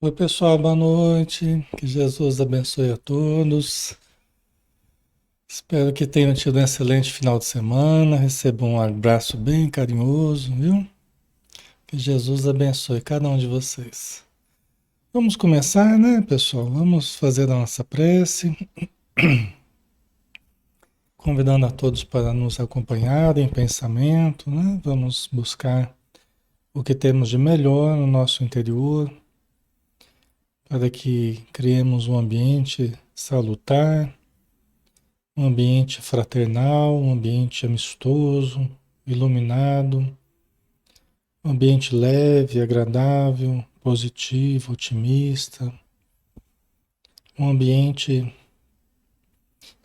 Oi, pessoal, boa noite. Que Jesus abençoe a todos. Espero que tenham tido um excelente final de semana. Recebam um abraço bem carinhoso, viu? Que Jesus abençoe cada um de vocês. Vamos começar, né, pessoal? Vamos fazer a nossa prece, convidando a todos para nos acompanhar em pensamento, né? Vamos buscar o que temos de melhor no nosso interior, para que criemos um ambiente salutar, um ambiente fraternal, um ambiente amistoso, iluminado, um ambiente leve, agradável, positivo, otimista, um ambiente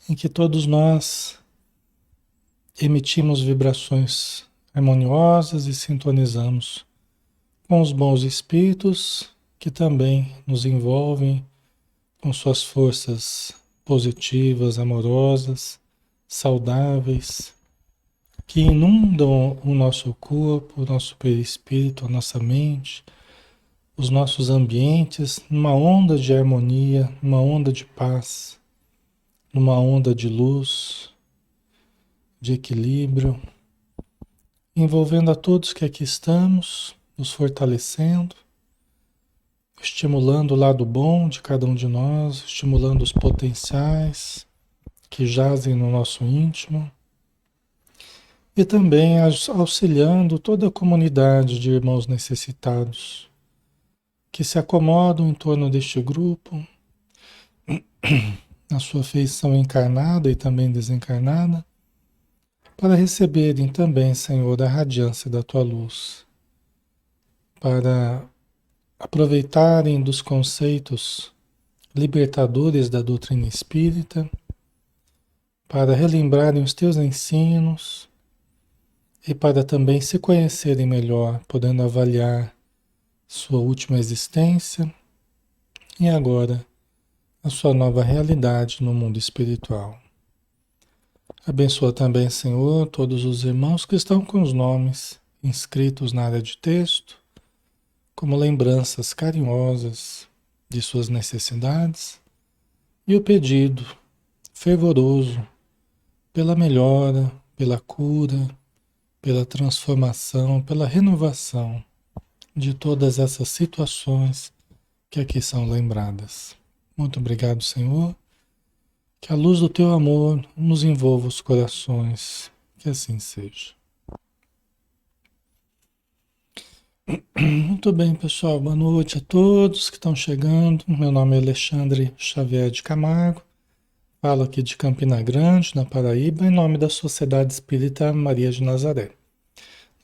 em que todos nós emitimos vibrações harmoniosas e sintonizamos com os bons espíritos que também nos envolvem com suas forças positivas, amorosas, saudáveis, que inundam o nosso corpo, o nosso perispírito, a nossa mente, os nossos ambientes, numa onda de harmonia, numa onda de paz, numa onda de luz, de equilíbrio, envolvendo a todos que aqui estamos, nos fortalecendo, estimulando o lado bom de cada um de nós, estimulando os potenciais que jazem no nosso íntimo. E também auxiliando toda a comunidade de irmãos necessitados que se acomodam em torno deste grupo, na sua feição encarnada e também desencarnada, para receberem também, Senhor, a radiância da tua luz, para aproveitarem dos conceitos libertadores da doutrina espírita, para relembrarem os teus ensinos e para também se conhecerem melhor, podendo avaliar sua última existência e agora a sua nova realidade no mundo espiritual. Abençoa também, Senhor, todos os irmãos que estão com os nomes inscritos na área de texto, como lembranças carinhosas de suas necessidades e o pedido fervoroso pela melhora, pela cura, pela transformação, pela renovação de todas essas situações que aqui são lembradas. Muito obrigado, Senhor. Que a luz do teu amor nos envolva os corações. Que assim seja. Muito bem, pessoal. Boa noite a todos que estão chegando. Meu nome é Alexandre Xavier de Camargo. Falo aqui de Campina Grande, na Paraíba, em nome da Sociedade Espírita Maria de Nazaré.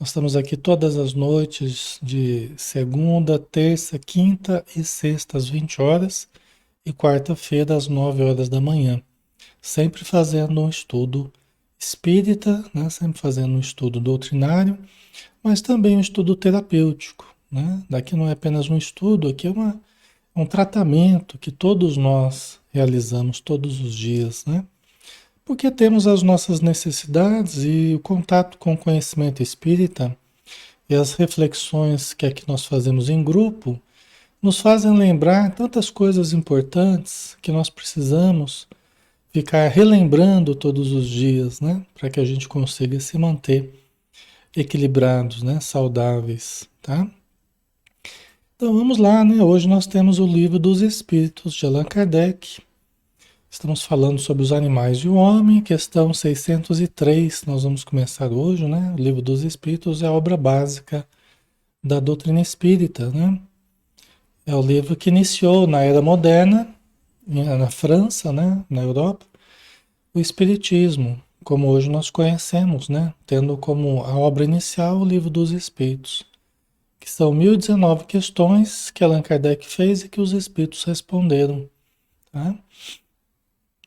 Nós estamos aqui todas as noites de segunda, terça, quinta e sexta às 20 horas e quarta-feira às 9 horas da manhã. Sempre fazendo um estudo espírita, né? Sempre fazendo um estudo doutrinário, mas também um estudo terapêutico, né? Daqui não é apenas um estudo, aqui é um tratamento que todos nós realizamos todos os dias, né? Porque temos as nossas necessidades e o contato com o conhecimento espírita e as reflexões que aqui nós fazemos em grupo nos fazem lembrar tantas coisas importantes que nós precisamos ficar relembrando todos os dias, né? Para que a gente consiga se manter equilibrados, né? Saudáveis, tá? Então vamos lá, né? Hoje nós temos o Livro dos Espíritos de Allan Kardec. Estamos falando sobre os animais e o homem, questão 603. Nós vamos começar hoje, né? O Livro dos Espíritos é a obra básica da doutrina espírita, né? É o livro que iniciou na Era Moderna, na França, né? Na Europa, o Espiritismo, como hoje nós conhecemos, né? Tendo como a obra inicial o Livro dos Espíritos, que são 1019 questões que Allan Kardec fez e que os Espíritos responderam, tá?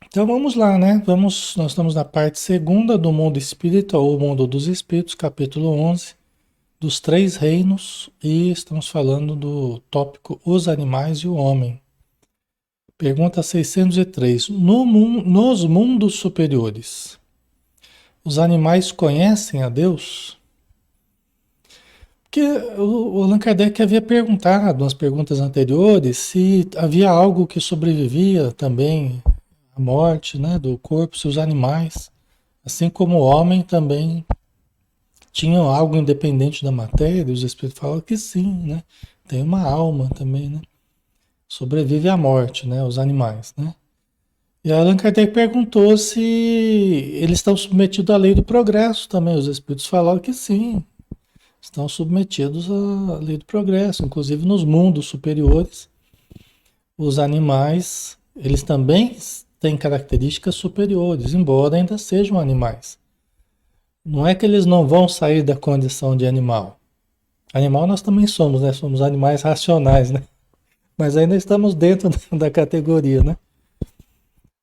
Então vamos lá, né? Nós estamos na parte segunda do Mundo Espírita, ou Mundo dos Espíritos, capítulo 11, dos três reinos, e estamos falando do tópico Os Animais e o Homem. Pergunta 603. Nos mundos superiores, os animais conhecem a Deus? Porque o Allan Kardec havia perguntado nas perguntas anteriores se havia algo que sobrevivia também à morte, né, do corpo, se os animais, assim como o homem também tinham algo independente da matéria, os espíritos falam que sim, né? Tem uma alma também, né? Sobrevive à morte, né? Os animais, né? E Allan Kardec perguntou se eles estão submetidos à lei do progresso também. Os espíritos falaram que sim, estão submetidos à lei do progresso. Inclusive nos mundos superiores, os animais, eles também têm características superiores, embora ainda sejam animais. Não é que eles não vão sair da condição de animal. Animal nós também somos, né? Somos animais racionais, né? Mas ainda estamos dentro da categoria, né?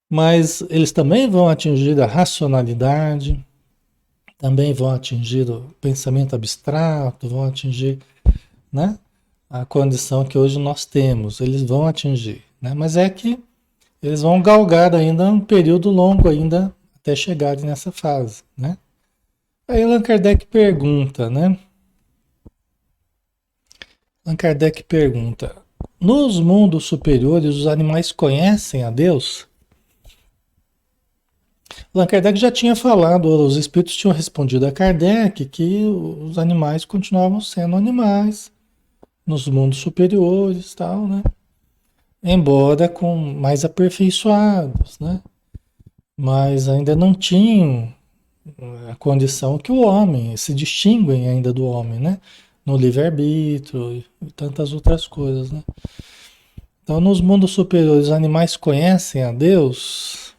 Mas eles também vão atingir a racionalidade, também vão atingir o pensamento abstrato, vão atingir, né, a condição que hoje nós temos. Eles vão atingir, né? Mas é que eles vão galgar ainda um período longo ainda até chegarem nessa fase, né? Aí Allan Kardec pergunta, né? Allan Kardec pergunta: nos mundos superiores os animais conhecem a Deus? Allan Kardec já tinha falado, os espíritos tinham respondido a Kardec que os animais continuavam sendo animais nos mundos superiores, tal, né? Embora com mais aperfeiçoados, né? Mas ainda não tinham a condição que o homem, se distinguem ainda do homem, né? No livre-arbítrio e tantas outras coisas, né? Então, nos mundos superiores, os animais conhecem a Deus,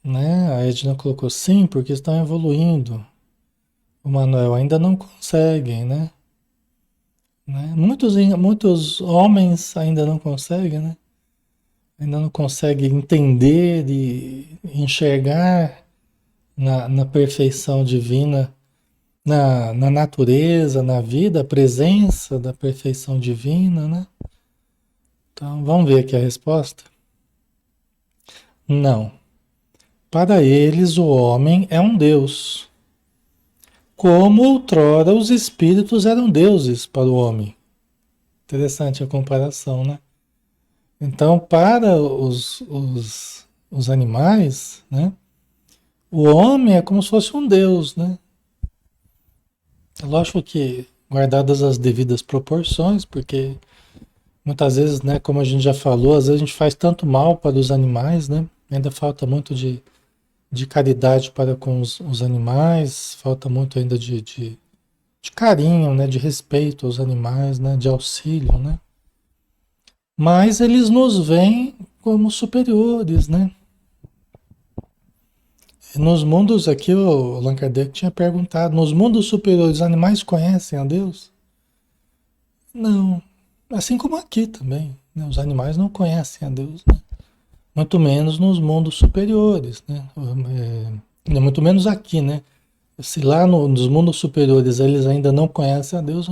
né? A Edna colocou sim, porque estão evoluindo. O Manuel ainda não conseguem, né? Muitos homens ainda não conseguem, né? Ainda não conseguem entender e enxergar na perfeição divina, na natureza, na vida, a presença da perfeição divina, né? Então, vamos ver aqui a resposta. Não. Para eles, o homem é um Deus, como outrora os espíritos eram deuses para o homem. Interessante a comparação, né? Então, para os animais, né? O homem é como se fosse um Deus, né? É lógico que guardadas as devidas proporções, porque muitas vezes, né, como a gente já falou, às vezes a gente faz tanto mal para os animais, né? Ainda falta muito de caridade para com os animais, falta muito ainda de carinho, né? De respeito aos animais, né? De auxílio, né? Mas eles nos veem como superiores, né? Nos mundos, aqui o Allan Kardec tinha perguntado, nos mundos superiores, os animais conhecem a Deus? Não. Assim como aqui também, né? Os animais não conhecem a Deus, né? Muito menos nos mundos superiores, né? Muito menos aqui, né? Se lá nos mundos superiores eles ainda não conhecem a Deus,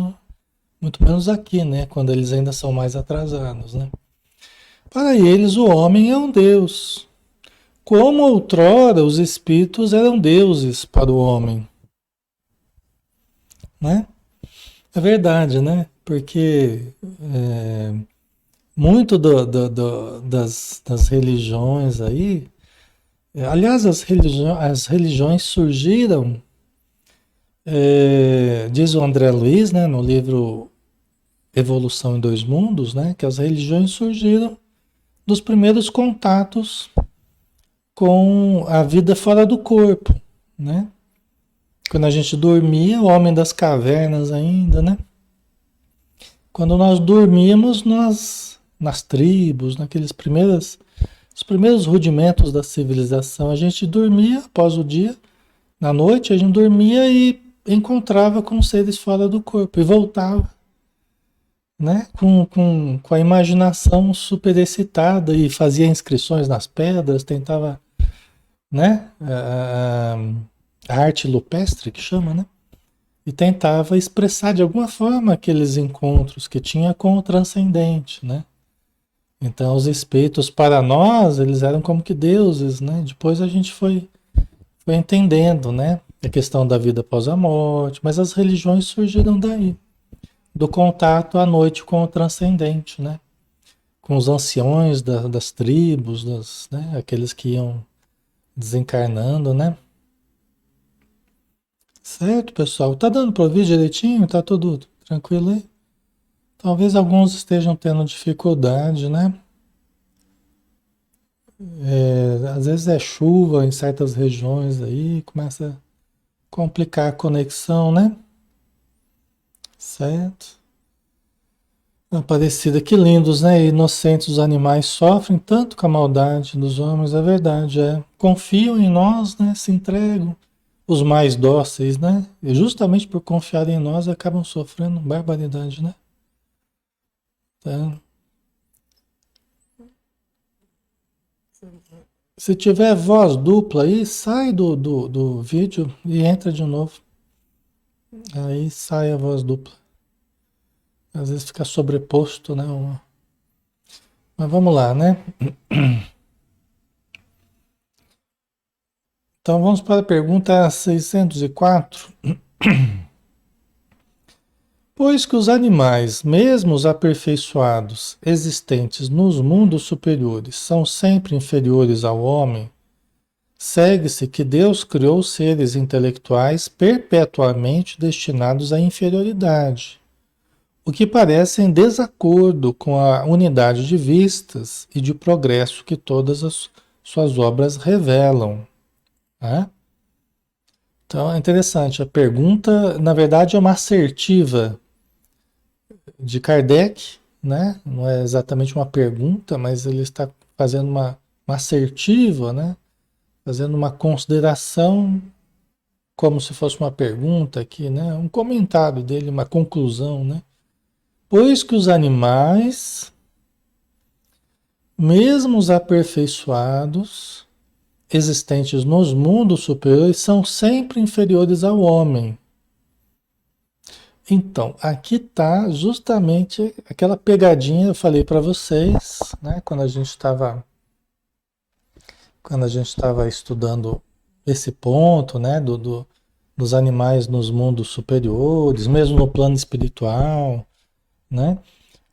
muito menos aqui, né? Quando eles ainda são mais atrasados, né? Para eles, o homem é um Deus. Como outrora os espíritos eram deuses para o homem, né? É verdade, né? Porque muito das religiões aí, aliás, as religiões surgiram, diz o André Luiz, né, no livro Evolução em Dois Mundos, né, que as religiões surgiram dos primeiros contatos com a vida fora do corpo, né? Quando a gente dormia, o homem das cavernas ainda, né? Quando nós dormíamos, nas tribos, os primeiros rudimentos da civilização, a gente dormia após o dia, na noite a gente dormia e encontrava com seres fora do corpo e voltava, né? Com a imaginação super excitada e fazia inscrições nas pedras, tentava, né? A arte rupestre que chama, né? E tentava expressar de alguma forma aqueles encontros que tinha com o transcendente, né? Então os espíritos para nós, eles eram como que deuses, né? Depois a gente foi entendendo, né? a questão da vida após a morte, mas as religiões surgiram daí, do contato à noite com o transcendente, né? Com os anciões das tribos, né? Aqueles que iam desencarnando, né? Certo, pessoal? Tá dando para ouvir direitinho? Tá tudo tranquilo aí? Talvez alguns estejam tendo dificuldade, né? Às vezes é chuva em certas regiões aí, começa a complicar a conexão, né? Certo? Aparecida, que lindos, né? Inocentes os animais sofrem tanto com a maldade dos homens, é verdade, é. Confiam em nós, né? Se entregam. Os mais dóceis, né? E justamente por confiar em nós acabam sofrendo barbaridade, né? Tá? Se tiver voz dupla aí, sai do vídeo e entra de novo. Aí sai a voz dupla. Às vezes fica sobreposto, né? Mas vamos lá, né? Então vamos para a pergunta 604. Pois que os animais, mesmo os aperfeiçoados, existentes nos mundos superiores, são sempre inferiores ao homem, segue-se que Deus criou seres intelectuais perpetuamente destinados à inferioridade, o que parece em desacordo com a unidade de vistas e de progresso que todas as suas obras revelam, né? Então é interessante, a pergunta, na verdade, é uma assertiva de Kardec, né? Não é exatamente uma pergunta, mas ele está fazendo uma assertiva, né? Fazendo uma consideração como se fosse uma pergunta aqui, né? Um comentário dele, uma conclusão, né? Pois que os animais, mesmo os aperfeiçoados, existentes nos mundos superiores, são sempre inferiores ao homem. Então, aqui está justamente aquela pegadinha que eu falei para vocês, né? Quando a gente estava estudando esse ponto, né? Dos animais nos mundos superiores, mesmo no plano espiritual, né?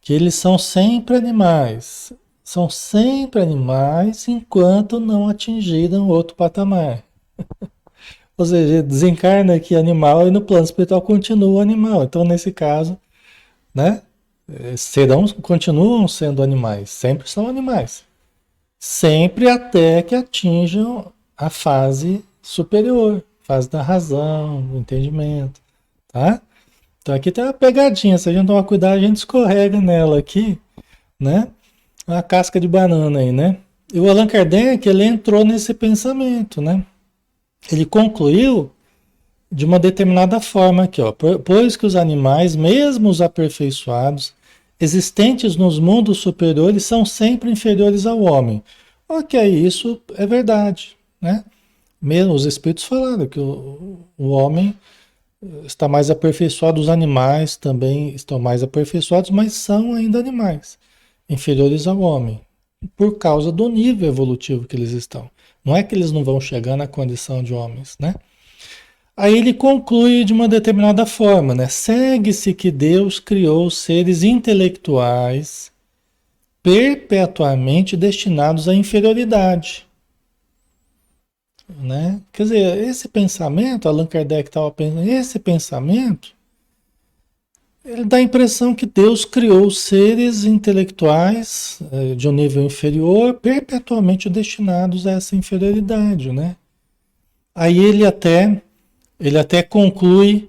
Que eles são sempre animais enquanto não atingiram outro patamar. Ou seja, desencarna aqui animal e no plano espiritual continua animal. Então, nesse caso, né? Continuam sendo animais, sempre são animais. Sempre até que atinjam a fase superior, fase da razão, do entendimento, tá? Então aqui tem uma pegadinha, se a gente tomar cuidado, a gente escorrega nela aqui, né? Uma casca de banana aí, né? E o Allan Kardec, ele entrou nesse pensamento, né? Ele concluiu de uma determinada forma aqui, ó. Pois que os animais, mesmo os aperfeiçoados, existentes nos mundos superiores, são sempre inferiores ao homem. Ok, isso é verdade, né? Mesmo os espíritos falaram que o homem está mais aperfeiçoado, os animais também estão mais aperfeiçoados, mas são ainda animais, inferiores ao homem, por causa do nível evolutivo que eles estão. Não é que eles não vão chegar na condição de homens, né? Aí ele conclui de uma determinada forma, né? Segue-se que Deus criou seres intelectuais perpetuamente destinados à inferioridade, né? Quer dizer, esse pensamento, Allan Kardec estava pensando, esse pensamento, ele dá a impressão que Deus criou seres intelectuais de um nível inferior perpetuamente destinados a essa inferioridade, né? Aí ele até conclui,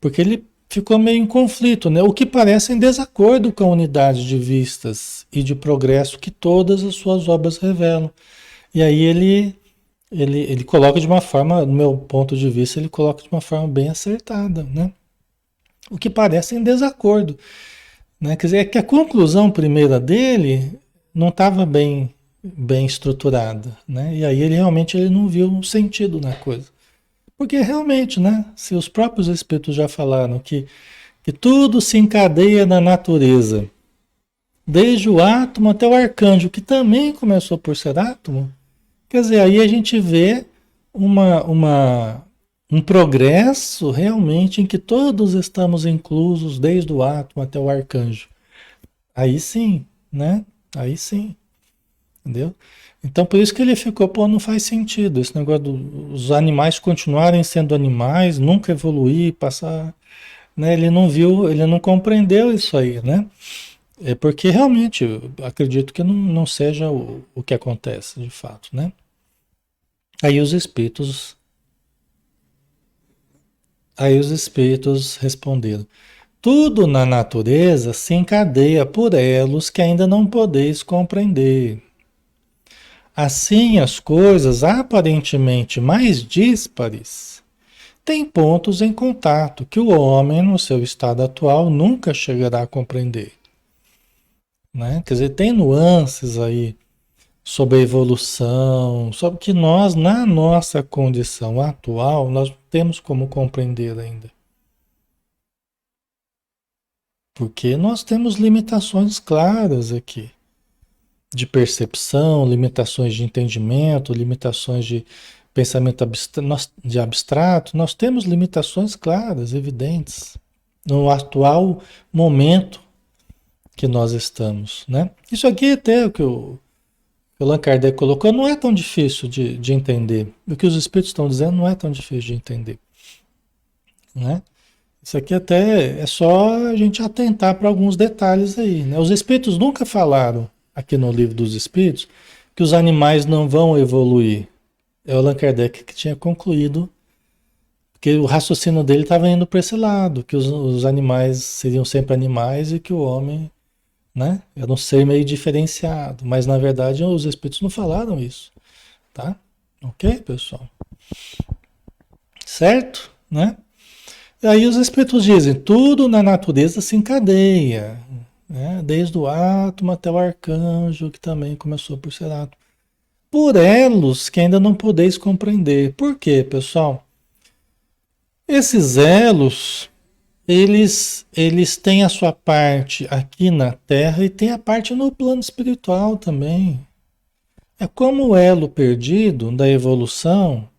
porque ele ficou meio em conflito, né? O que parece em desacordo com a unidade de vistas e de progresso que todas as suas obras revelam. E aí ele coloca de uma forma, do meu ponto de vista, ele coloca de uma forma bem acertada, né? O que parece em desacordo, né? Quer dizer, é que a conclusão primeira dele não estava bem estruturada, né? E aí ele realmente não viu um sentido na coisa. Porque realmente, né? Se os próprios espíritos já falaram que tudo se encadeia na natureza, desde o átomo até o arcanjo, que também começou por ser átomo, quer dizer, aí a gente vê uma Um progresso realmente em que todos estamos inclusos, desde o átomo até o arcanjo. Aí sim, né? Aí sim, entendeu? Então por isso que ele ficou, pô, não faz sentido esse negócio dos animais continuarem sendo animais, nunca evoluir, passar, né? Ele não viu, ele não compreendeu isso aí, né? É porque realmente eu acredito que não seja o que acontece de fato, né? Aí os espíritos, aí os espíritos responderam: tudo na natureza se encadeia por elos que ainda não podeis compreender. Assim, as coisas aparentemente mais díspares têm pontos em contato que o homem, no seu estado atual, nunca chegará a compreender. Né? Quer dizer, tem nuances aí sobre a evolução, sobre que nós, na nossa condição atual, nós não temos como compreender ainda. Porque nós temos limitações claras aqui, de percepção, limitações de entendimento, limitações de pensamento de abstrato, nós temos limitações claras, evidentes, no atual momento que nós estamos, né? Isso aqui até o que o Allan Kardec colocou não é tão difícil de entender. O que os espíritos estão dizendo não é tão difícil de entender, né? Isso aqui até é só a gente atentar para alguns detalhes aí, né? Os espíritos nunca falaram aqui no livro dos espíritos que os animais não vão evoluir. É o Allan Kardec que tinha concluído, porque o raciocínio dele estava indo para esse lado, que os animais seriam sempre animais e que o homem, né, era um ser meio diferenciado. Mas na verdade os espíritos não falaram isso, tá? Ok, pessoal? Certo? Né? E aí os espíritos dizem, tudo na natureza se encadeia, né? Desde o átomo até o arcanjo, que também começou por ser átomo. Por elos que ainda não podeis compreender. Por quê, pessoal? Esses elos, eles têm a sua parte aqui na Terra e tem a parte no plano espiritual também. É como o elo perdido da evolução,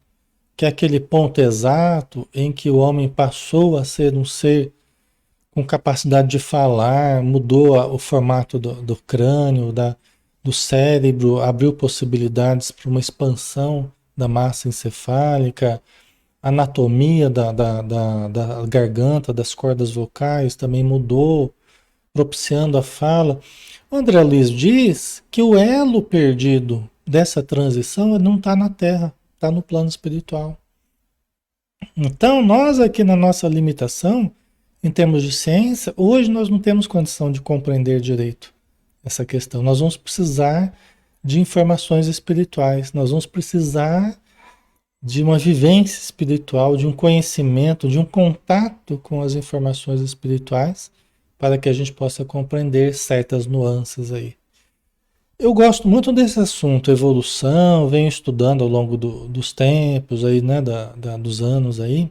que é aquele ponto exato em que o homem passou a ser um ser com capacidade de falar, mudou o formato do crânio, do cérebro, abriu possibilidades para uma expansão da massa encefálica, a anatomia da garganta, das cordas vocais também mudou, propiciando a fala. O André Luiz diz que o elo perdido dessa transição não está na Terra, está no plano espiritual. Então, nós aqui na nossa limitação, em termos de ciência, hoje nós não temos condição de compreender direito essa questão. Nós vamos precisar de informações espirituais, nós vamos precisar de uma vivência espiritual, de um conhecimento, de um contato com as informações espirituais, para que a gente possa compreender certas nuances aí. Eu gosto muito desse assunto, evolução, venho estudando ao longo dos tempos aí, né, dos anos aí.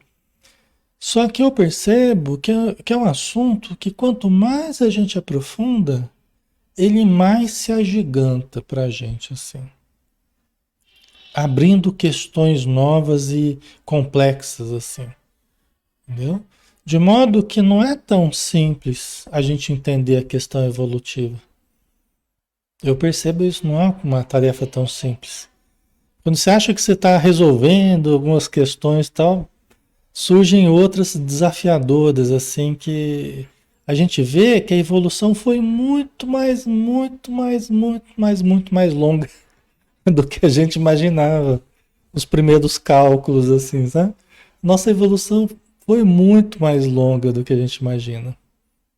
Só que eu percebo que é um assunto que quanto mais a gente aprofunda, ele mais se agiganta para a gente, assim, abrindo questões novas e complexas, assim, entendeu? De modo que não é tão simples a gente entender a questão evolutiva. Eu percebo isso, não é uma tarefa tão simples. Quando você acha que você está resolvendo algumas questões e tal, surgem outras desafiadoras, assim, que a gente vê que a evolução foi muito mais longa do que a gente imaginava. Os primeiros cálculos, assim, sabe? Nossa evolução foi muito mais longa do que a gente imagina.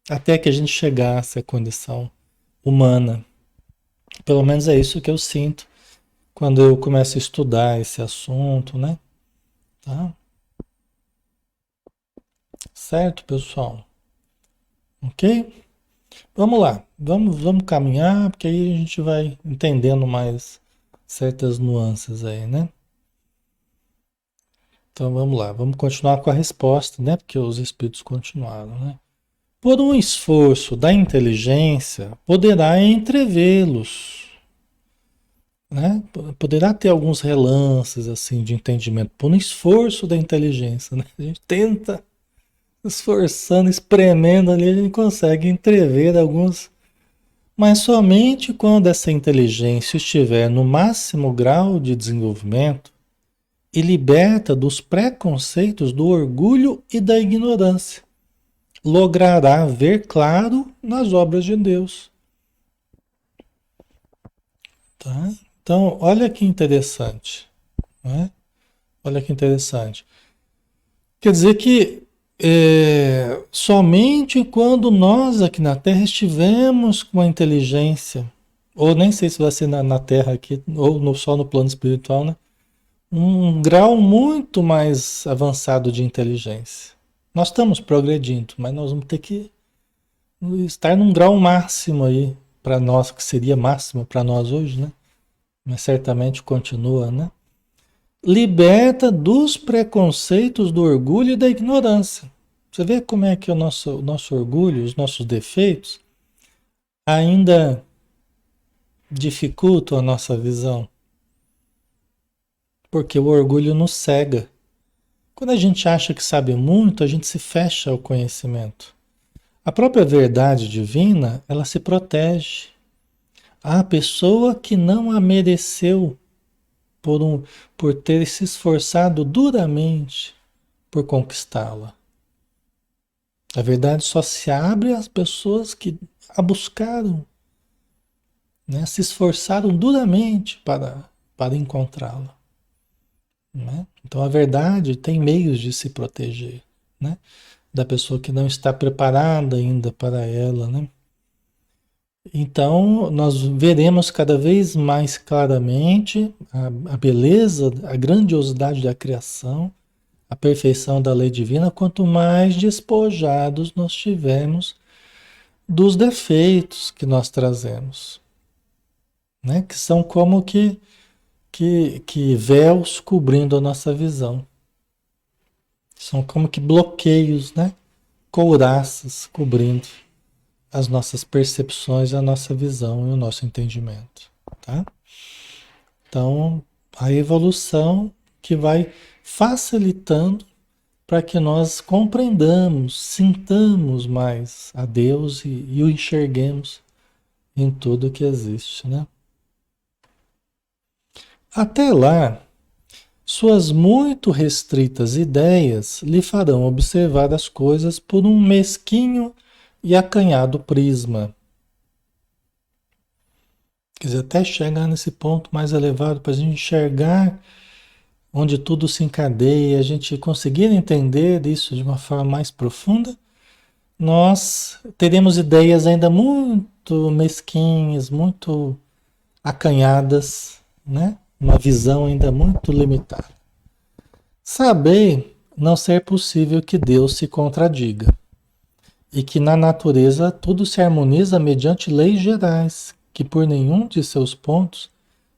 Até que a gente chegasse à condição humana. Pelo menos é isso que eu sinto quando eu começo a estudar esse assunto, né? Tá? Certo, pessoal? Ok? Vamos lá, vamos caminhar, porque aí a gente vai entendendo mais certas nuances aí, né? Então vamos lá, vamos continuar com a resposta, né? Porque os espíritos continuaram, né? Por um esforço da inteligência, poderá entrevê-los. né? Poderá ter alguns relances assim de entendimento por um esforço da inteligência, né? A gente tenta esforçando, espremendo ali, a gente consegue entrever alguns, mas somente quando essa inteligência estiver no máximo grau de desenvolvimento e liberta dos preconceitos, do orgulho e da ignorância, logrará ver claro nas obras de Deus, tá? Então, olha que interessante, né? Olha que interessante. Quer dizer que somente quando nós aqui na Terra estivermos com a inteligência, ou nem sei se vai ser na Terra aqui, ou só no plano espiritual, né? Um grau muito mais avançado de inteligência. Nós estamos progredindo, mas nós vamos ter que estar num grau máximo aí para nós, que seria máximo para nós hoje, né? Mas certamente continua, né? Liberta dos preconceitos, do orgulho e da ignorância. Você vê como é que o nosso orgulho, os nossos defeitos, ainda dificultam a nossa visão, porque o orgulho nos cega. Quando a gente acha que sabe muito, a gente se fecha ao conhecimento. A própria verdade divina, ela se protege. A pessoa que não a mereceu por ter se esforçado duramente por conquistá-la. A verdade só se abre às pessoas que a buscaram, né? Se esforçaram duramente para encontrá-la, né? Então a verdade tem meios de se proteger, né? Da pessoa que não está preparada ainda para ela, né? Então nós veremos cada vez mais claramente a beleza, a grandiosidade da criação, a perfeição da lei divina, quanto mais despojados nós tivermos dos defeitos que nós trazemos, né? Que são como que véus cobrindo a nossa visão. São como que bloqueios, né? Couraças cobrindo as nossas percepções, a nossa visão e o nosso entendimento, tá? Então, a evolução que vai facilitando para que nós compreendamos, sintamos mais a Deus e o enxerguemos em tudo que existe, né? Até lá, suas muito restritas ideias lhe farão observar as coisas por um mesquinho e acanhado prisma. Quer dizer, até chegar nesse ponto mais elevado para a gente enxergar onde tudo se encadeia, a gente conseguir entender isso de uma forma mais profunda, nós teremos ideias ainda muito mesquinhas, muito acanhadas, né? Uma visão ainda muito limitada. Saber não ser possível que Deus se contradiga e que na natureza tudo se harmoniza mediante leis gerais, que por nenhum de seus pontos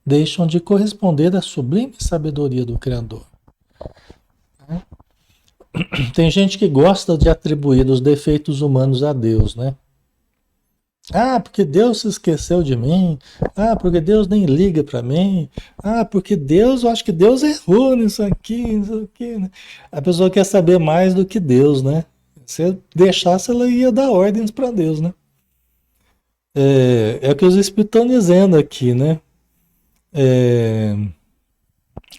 deixam de corresponder à sublime sabedoria do Criador. Tem gente que gosta de atribuir os defeitos humanos a Deus, né? Ah, porque Deus se esqueceu de mim. Ah, porque Deus nem liga para mim. Ah, porque Deus, eu acho que Deus errou nisso aqui, nisso aqui, né? A pessoa quer saber mais do que Deus, né? Se deixasse, ela ia dar ordens para Deus, né? É o que os Espíritos estão dizendo aqui, né? É,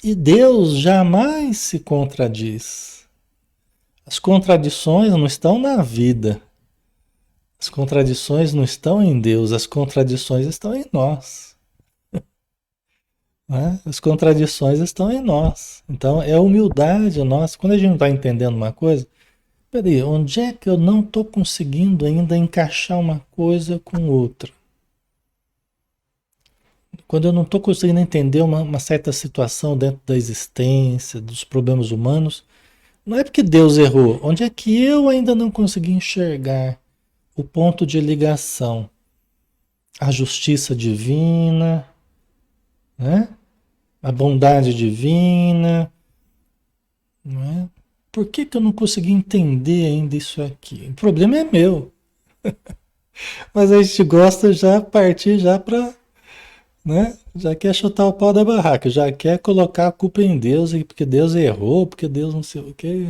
e Deus jamais se contradiz. As contradições não estão na vida. As contradições não estão em Deus, as contradições estão em nós, né? As contradições estão em nós. Então é a humildade nossa. Quando a gente não está entendendo uma coisa, peraí, onde é que eu não estou conseguindo ainda encaixar uma coisa com outra? Quando eu não estou conseguindo entender uma certa situação dentro da existência, dos problemas humanos, não é porque Deus errou. Onde é que eu ainda não consegui enxergar o ponto de ligação? A justiça divina, né? A bondade divina, não é? Por que que eu não consegui entender ainda isso aqui? O problema é meu, mas a gente gosta já partir já para né? Já quer chutar o pau da barraca, já quer colocar a culpa em Deus, porque Deus errou, porque Deus não sei o quê.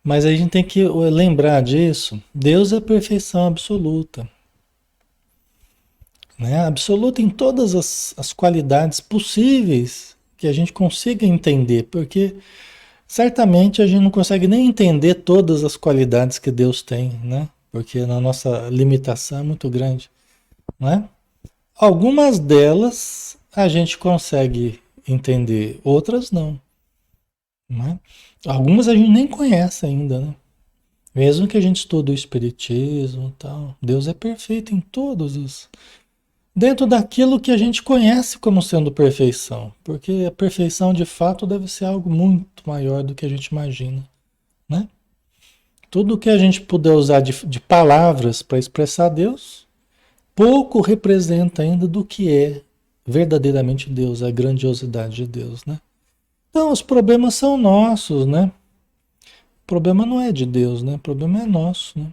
Mas a gente tem que lembrar disso. Deus é a perfeição absoluta, né? Absoluta em todas as qualidades possíveis que a gente consiga entender, porque certamente a gente não consegue nem entender todas as qualidades que Deus tem, né? Porque na nossa limitação é muito grande, né? Algumas delas a gente consegue entender, outras não, né? Algumas a gente nem conhece ainda, né? Mesmo que a gente estude o Espiritismo e tal, Deus é perfeito em todos os... Dentro daquilo que a gente conhece como sendo perfeição, porque a perfeição de fato deve ser algo muito maior do que a gente imagina, né? Tudo que a gente puder usar de palavras para expressar Deus, pouco representa ainda do que é verdadeiramente Deus, a grandiosidade de Deus, né? Então, os problemas são nossos, né? O problema não é de Deus, né? O problema é nosso, né?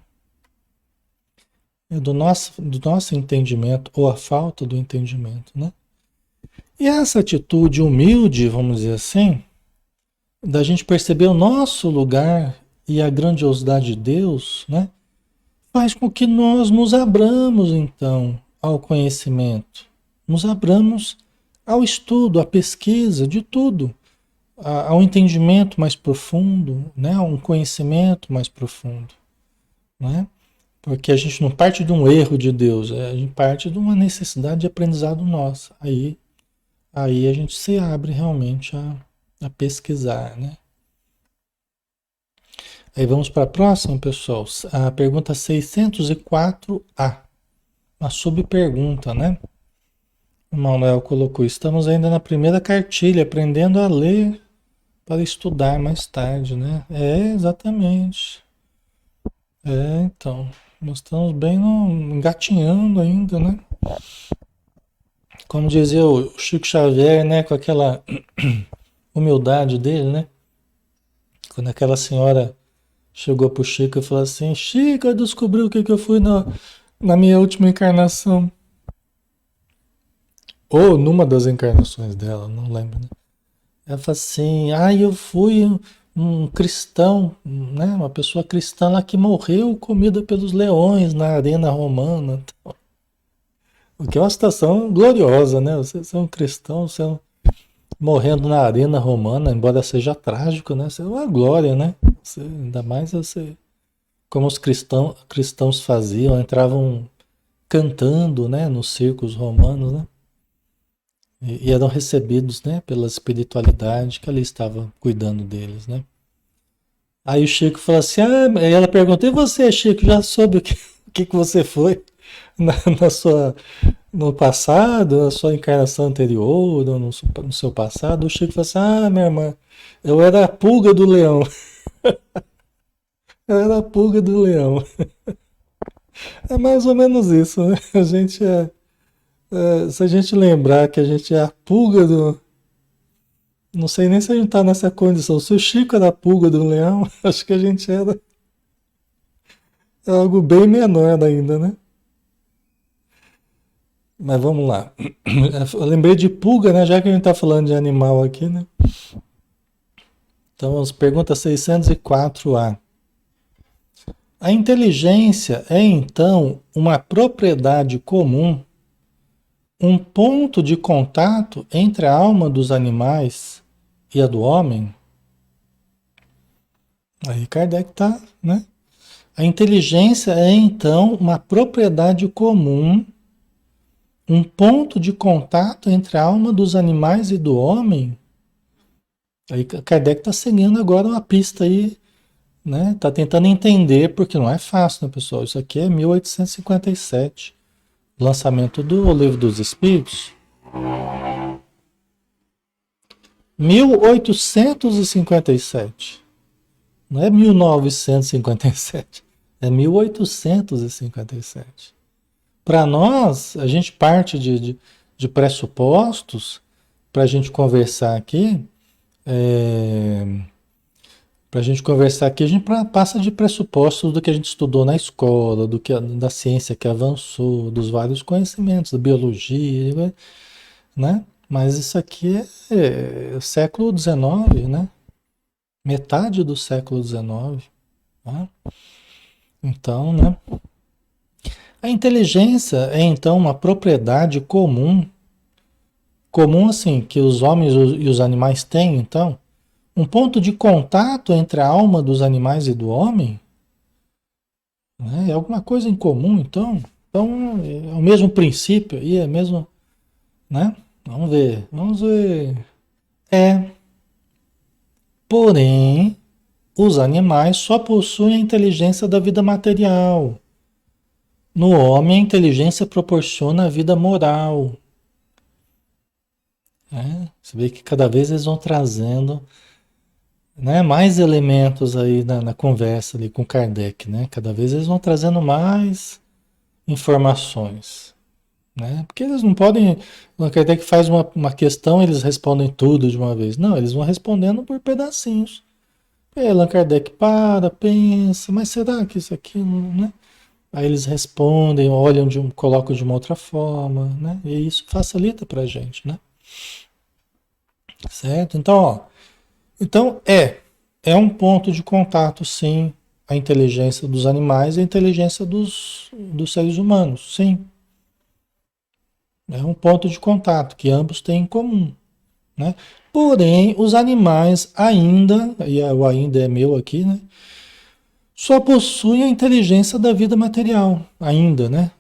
É do nosso entendimento, ou a falta do entendimento, né? E essa atitude humilde, vamos dizer assim, da gente perceber o nosso lugar e a grandiosidade de Deus, né? Faz com que nós nos abramos, então, ao conhecimento, nos abramos ao estudo, à pesquisa de tudo, ao entendimento mais profundo, né? A um conhecimento mais profundo, né? Porque a gente não parte de um erro de Deus, a gente parte de uma necessidade de aprendizado nossa. Aí a gente se abre realmente a pesquisar, né? Aí vamos para a próxima, pessoal. A pergunta 604A. Uma subpergunta, né? O Manuel colocou. Estamos ainda na primeira cartilha, aprendendo a ler para estudar mais tarde, né? É, exatamente. É, então. Nós estamos bem engatinhando ainda, né? Como dizia o Chico Xavier, né? Com aquela humildade dele, né? Quando aquela senhora chegou pro Chico e falou assim: Chico, eu descobri o que que eu fui na minha última encarnação. Ou numa das encarnações dela, não lembro, né? Ela falou assim: eu fui um cristão, né? Uma pessoa cristã lá que morreu comida pelos leões na arena romana. O que é uma situação gloriosa, né? Você é um cristão, morrendo na arena romana, embora seja trágico, né? Isso é uma glória, né? Ainda mais você, como os cristãos faziam, entravam cantando, né? Nos circos romanos, né? E eram recebidos, né? Pela espiritualidade que ali estava cuidando deles, né? Aí o Chico falou assim, aí ela perguntou, e você, Chico, já soube o que você foi na sua, no passado, na sua encarnação anterior, no seu passado? O Chico falou assim, minha irmã, eu era a pulga do leão. Eu era a pulga do leão. É mais ou menos isso, né? A gente se a gente lembrar que a gente é a pulga do... Não sei nem se a gente tá nessa condição. Se o Chico era a pulga do leão, acho que a gente era algo bem menor ainda, né? Mas vamos lá. Eu lembrei de pulga, né? Já que a gente tá falando de animal aqui, né? Então, as perguntas 604A. A inteligência é, então, uma propriedade comum, um ponto de contato entre a alma dos animais e a do homem? Aí Kardec tá, né? A inteligência é, então, uma propriedade comum, um ponto de contato entre a alma dos animais e do homem? Aí Kardec está seguindo agora uma pista aí, né? Tá tentando entender, porque não é fácil, né, pessoal? Isso aqui é 1857, lançamento do Livro dos Espíritos. 1857. Não é 1957, é 1857. Para nós, a gente parte de pressupostos para a gente conversar aqui. Para a gente conversar aqui, a gente passa de pressupostos do que a gente estudou na escola, da ciência que avançou, dos vários conhecimentos, da biologia, né? Mas isso aqui é século XIX, né? Metade do século XIX, né? Então, né? A inteligência é então uma propriedade comum assim, que os homens e os animais têm, então, um ponto de contato entre a alma dos animais e do homem, né? É alguma coisa em comum, então. Então, é o mesmo princípio aí, é mesmo, né? Vamos ver. É, porém, os animais só possuem a inteligência da vida material. No homem, a inteligência proporciona a vida moral, né? Você vê que cada vez eles vão trazendo, né, mais elementos aí na conversa ali com Kardec, né? Cada vez eles vão trazendo mais informações, né? Porque eles não podem. O Kardec faz uma questão, eles respondem tudo de uma vez. Não, eles vão respondendo por pedacinhos. Aí Allan Kardec para, pensa, mas será que isso aqui, né? Aí eles respondem, olham colocam de uma outra forma, né? E isso facilita para a gente, né? Certo? Então, ó, então é um ponto de contato, sim, a inteligência dos animais e a inteligência dos seres humanos, sim. É um ponto de contato que ambos têm em comum, né? Porém, os animais ainda, e o ainda é meu aqui, né? Só possuem a inteligência da vida material, ainda, né?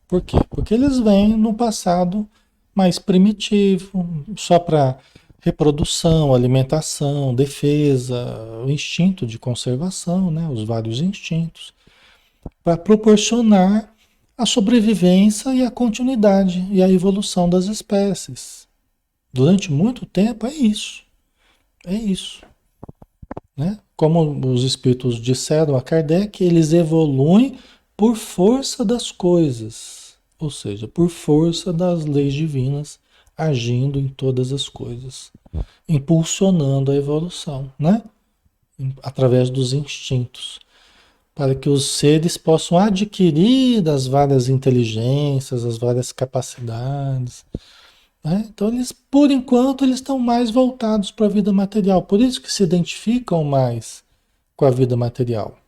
Por quê? Porque eles vêm no passado mais primitivo, só para reprodução, alimentação, defesa, o instinto de conservação, né? Os vários instintos, para proporcionar a sobrevivência e a continuidade e a evolução das espécies. Durante muito tempo é isso, né? Como os espíritos disseram a Kardec, eles evoluem por força das coisas, ou seja, por força das leis divinas agindo em todas as coisas, impulsionando a evolução, né? Através dos instintos, para que os seres possam adquirir as várias inteligências, as várias capacidades, né? Então, eles, por enquanto, eles estão mais voltados para a vida material, por isso que se identificam mais com a vida material,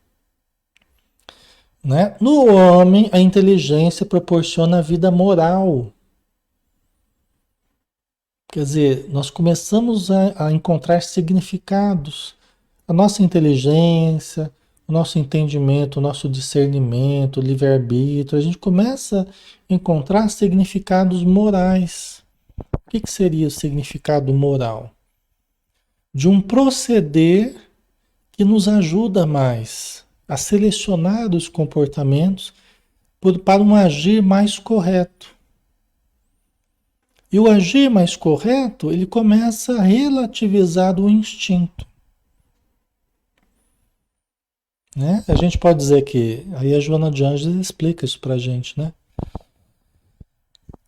né? No homem, a inteligência proporciona a vida moral. Quer dizer, nós começamos a encontrar significados. A nossa inteligência, o nosso entendimento, o nosso discernimento, o livre-arbítrio, a gente começa a encontrar significados morais. O que seria o significado moral? De um proceder que nos ajuda mais a selecionar os comportamentos para um agir mais correto. E o agir mais correto, ele começa a relativizar o instinto, né? A gente pode dizer que, aí a Joana de Ângeles explica isso pra gente, né?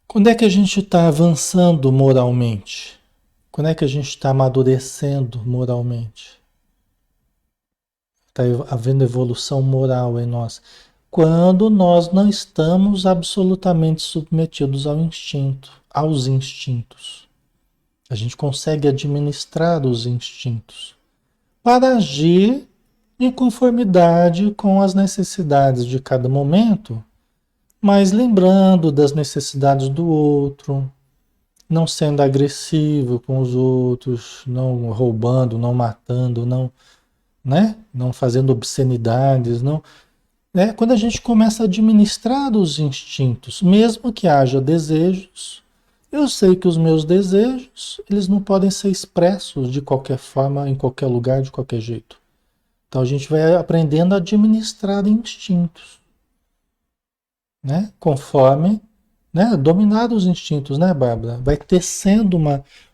Quando é que a gente está avançando moralmente? Quando é que a gente está amadurecendo moralmente? Está havendo evolução moral em nós. Quando nós não estamos absolutamente submetidos ao instinto, aos instintos. A gente consegue administrar os instintos para agir em conformidade com as necessidades de cada momento, mas lembrando das necessidades do outro, não sendo agressivo com os outros, não roubando, não matando, não, né? Não fazendo obscenidades, não, né? Quando a gente começa a administrar os instintos, mesmo que haja desejos, eu sei que os meus desejos, eles não podem ser expressos de qualquer forma, em qualquer lugar, de qualquer jeito. Então a gente vai aprendendo a administrar instintos, né? Conforme, né? Dominar os instintos, né, Bárbara? Vai tecendo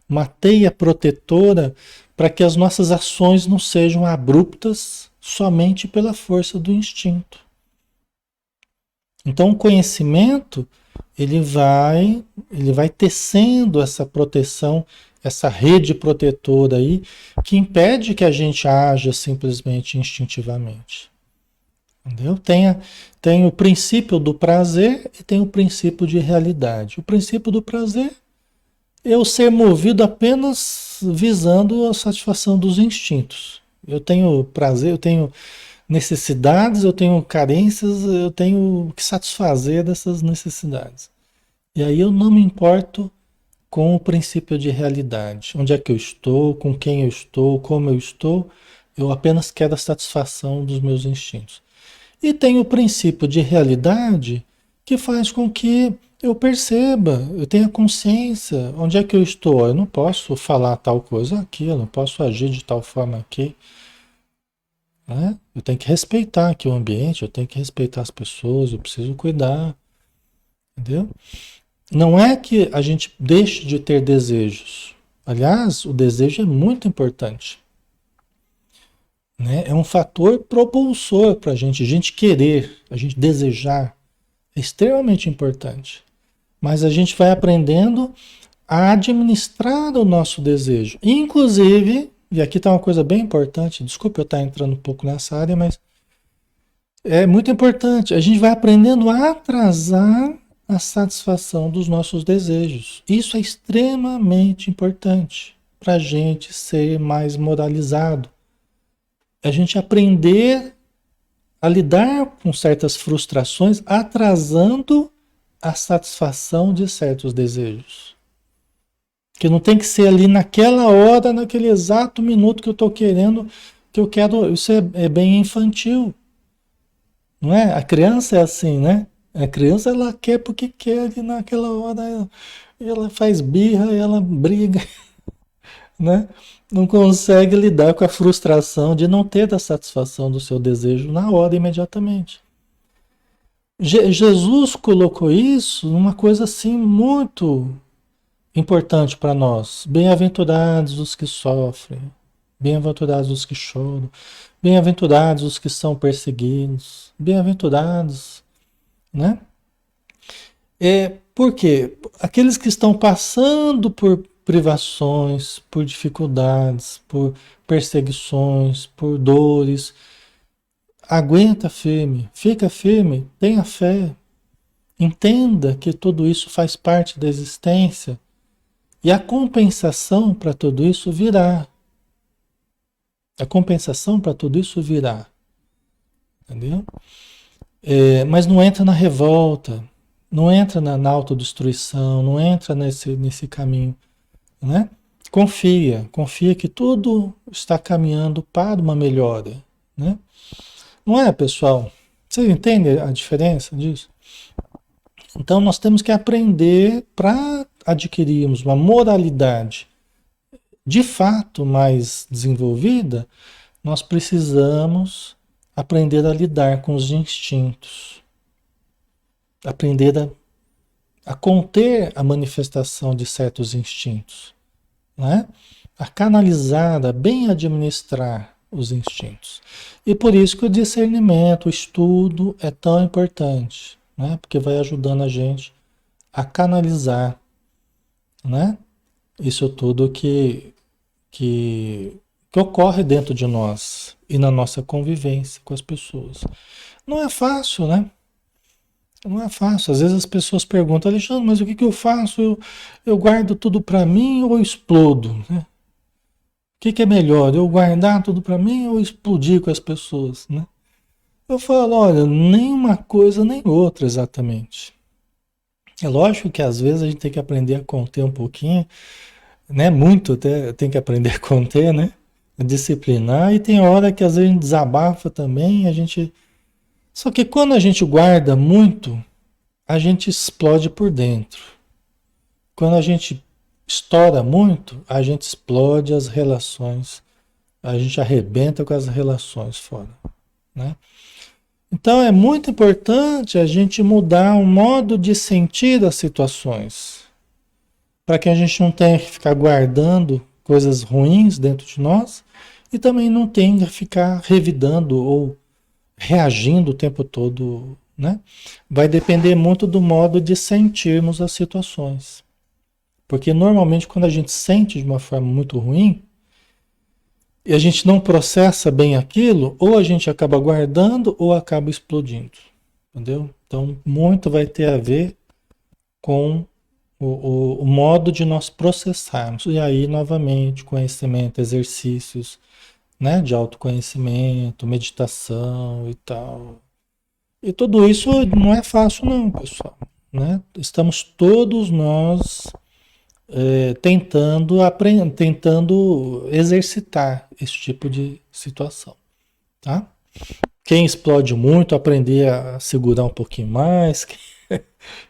uma teia protetora para que as nossas ações não sejam abruptas somente pela força do instinto. Então o conhecimento, ele vai tecendo essa proteção, essa rede protetora aí que impede que a gente haja simplesmente instintivamente. Entendeu? Tem o princípio do prazer e tem o princípio de realidade. O princípio do prazer é eu ser movido apenas visando a satisfação dos instintos. Eu tenho prazer, eu tenho necessidades, eu tenho carências, eu tenho que satisfazer dessas necessidades. E aí eu não me importo com o princípio de realidade. Onde é que eu estou, com quem eu estou, como eu apenas quero a satisfação dos meus instintos. E tem o princípio de realidade que faz com que eu perceba, eu tenha consciência, onde é que eu estou. Eu não posso falar tal coisa aqui, eu não posso agir de tal forma aqui. Né? Eu tenho que respeitar aqui o ambiente, eu tenho que respeitar as pessoas, eu preciso cuidar, entendeu? Não é que a gente deixe de ter desejos. Aliás, o desejo é muito importante. Né? É um fator propulsor para a gente querer, a gente desejar. É extremamente importante. Mas a gente vai aprendendo a administrar o nosso desejo. Inclusive, e aqui está uma coisa bem importante, desculpa eu estar entrando um pouco nessa área, mas é muito importante. A gente vai aprendendo a atrasar a satisfação dos nossos desejos. Isso é extremamente importante para a gente ser mais moralizado. A gente aprender a lidar com certas frustrações, atrasando a satisfação de certos desejos. Que não tem que ser ali naquela hora, naquele exato minuto que eu estou querendo, que eu quero. Isso é bem infantil. Não é? A criança é assim, né? A criança ela quer porque quer ali naquela hora. Ela faz birra, ela briga, né? Não consegue lidar com a frustração de não ter a satisfação do seu desejo na hora, imediatamente. Jesus colocou isso numa coisa assim muito importante para nós. Bem-aventurados os que sofrem, bem-aventurados os que choram, bem-aventurados os que são perseguidos, bem-aventurados, né? Por quê? Aqueles que estão passando por privações, por dificuldades, por perseguições, por dores, aguenta firme, fica firme, tenha fé, entenda que tudo isso faz parte da existência e a compensação para tudo isso virá. A compensação para tudo isso virá. Entendeu? Mas não entra na revolta, não entra na autodestruição, não entra nesse caminho, né? Confia que tudo está caminhando para uma melhora, né? Não é, pessoal? Vocês entendem a diferença disso? Então nós temos que aprender para adquirirmos uma moralidade de fato mais desenvolvida, nós precisamos aprender a lidar com os instintos, aprender a conter a manifestação de certos instintos, né? A canalizar, a bem administrar os instintos. E por isso que o discernimento, o estudo é tão importante, né? Porque vai ajudando a gente a canalizar, né? Isso tudo que ocorre dentro de nós e na nossa convivência com as pessoas. Não é fácil, né? Não é fácil. Às vezes as pessoas perguntam, Alexandre, mas o que eu faço? Eu guardo tudo para mim ou eu explodo? Né? O que é melhor? Eu guardar tudo para mim ou explodir com as pessoas? Né? Eu falo, olha, nem uma coisa nem outra exatamente. É lógico que às vezes a gente tem que aprender a conter um pouquinho, né? Muito até tem que aprender a conter, né? A disciplinar, e tem hora que às vezes a gente desabafa também, a gente. Só que quando a gente guarda muito, a gente explode por dentro. Quando a gente estoura muito, a gente explode as relações, a gente arrebenta com as relações fora, né? Então é muito importante a gente mudar o modo de sentir as situações, para que a gente não tenha que ficar guardando coisas ruins dentro de nós e também não tenha que ficar revidando ou reagindo o tempo todo, né? Vai depender muito do modo de sentirmos as situações. Porque normalmente quando a gente sente de uma forma muito ruim, e a gente não processa bem aquilo, ou a gente acaba guardando ou acaba explodindo. Entendeu? Então, muito vai ter a ver com o modo de nós processarmos. E aí, novamente, conhecimento, exercícios, né, de autoconhecimento, meditação e tal. E tudo isso não é fácil, não, pessoal. Né? Estamos todos nós tentando aprender, tentando exercitar esse tipo de situação, tá? Quem explode muito, aprender a segurar um pouquinho mais.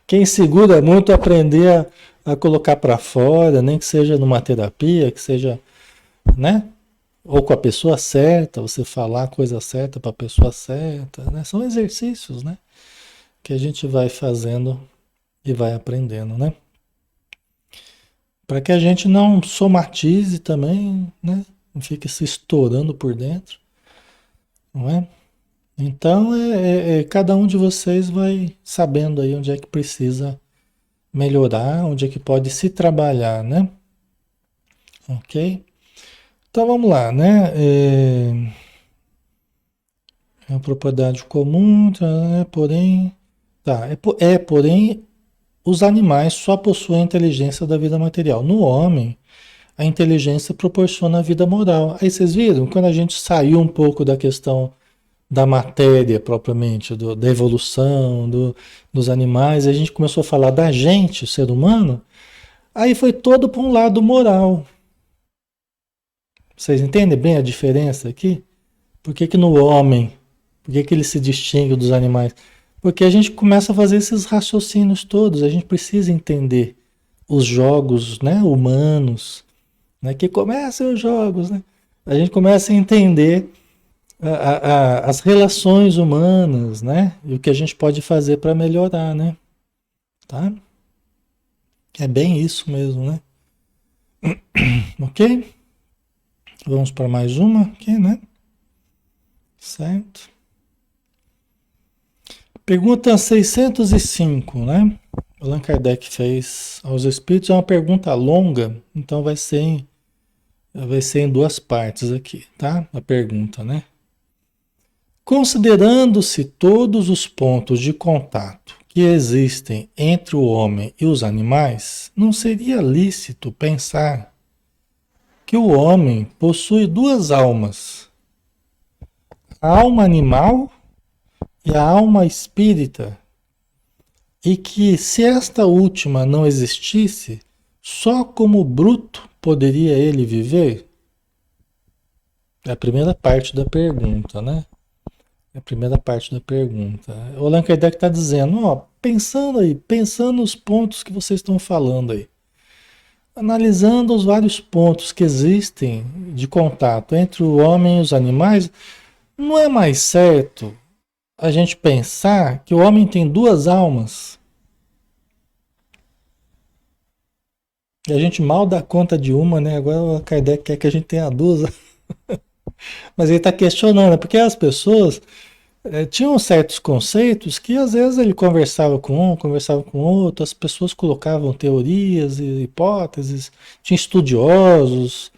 Quem segura muito, aprender a colocar para fora, nem que seja numa terapia, que seja, né? Ou com a pessoa certa, você falar a coisa certa para a pessoa certa, né? São exercícios, né? Que a gente vai fazendo e vai aprendendo, né? Para que a gente não somatize também, né? Não fique se estourando por dentro, não é? Então, cada um de vocês vai sabendo aí onde é que precisa melhorar, onde é que pode se trabalhar, né? Ok? Então vamos lá, né? É uma propriedade comum, tá, né? Porém, tá, porém, os animais só possuem a inteligência da vida material. No homem, a inteligência proporciona a vida moral. Aí vocês viram, quando a gente saiu um pouco da questão da matéria propriamente, da evolução, dos animais, a gente começou a falar da gente, o ser humano, aí foi todo para um lado moral. Vocês entendem bem a diferença aqui? Por que que no homem, por que que ele se distingue dos animais? Porque a gente começa a fazer esses raciocínios todos, a gente precisa entender os jogos, né, humanos, né, que começam os jogos, né? A gente começa a entender as relações humanas, né? E o que a gente pode fazer para melhorar, né? Tá? É bem isso mesmo, né? Ok? Vamos para mais uma aqui, né? Certo. Pergunta 605, né? Allan Kardec fez aos Espíritos. É uma pergunta longa, então vai ser em duas partes aqui, tá? A pergunta, né? Considerando-se todos os pontos de contato que existem entre o homem e os animais, não seria lícito pensar que o homem possui duas almas, a alma animal e a alma espírita, e que se esta última não existisse, só como bruto poderia ele viver? É a primeira parte da pergunta, né? É a primeira parte da pergunta. O Allan Kardec está dizendo, ó, pensando aí, pensando nos pontos que vocês estão falando aí, analisando os vários pontos que existem de contato entre o homem e os animais, não é mais certo a gente pensar que o homem tem duas almas? E a gente mal dá conta de uma, né? Agora o Kardec quer que a gente tenha duas. Mas ele está questionando, porque as pessoas tinham certos conceitos que às vezes ele conversava com um, conversava com outro, as pessoas colocavam teorias e hipóteses, tinha estudiosos,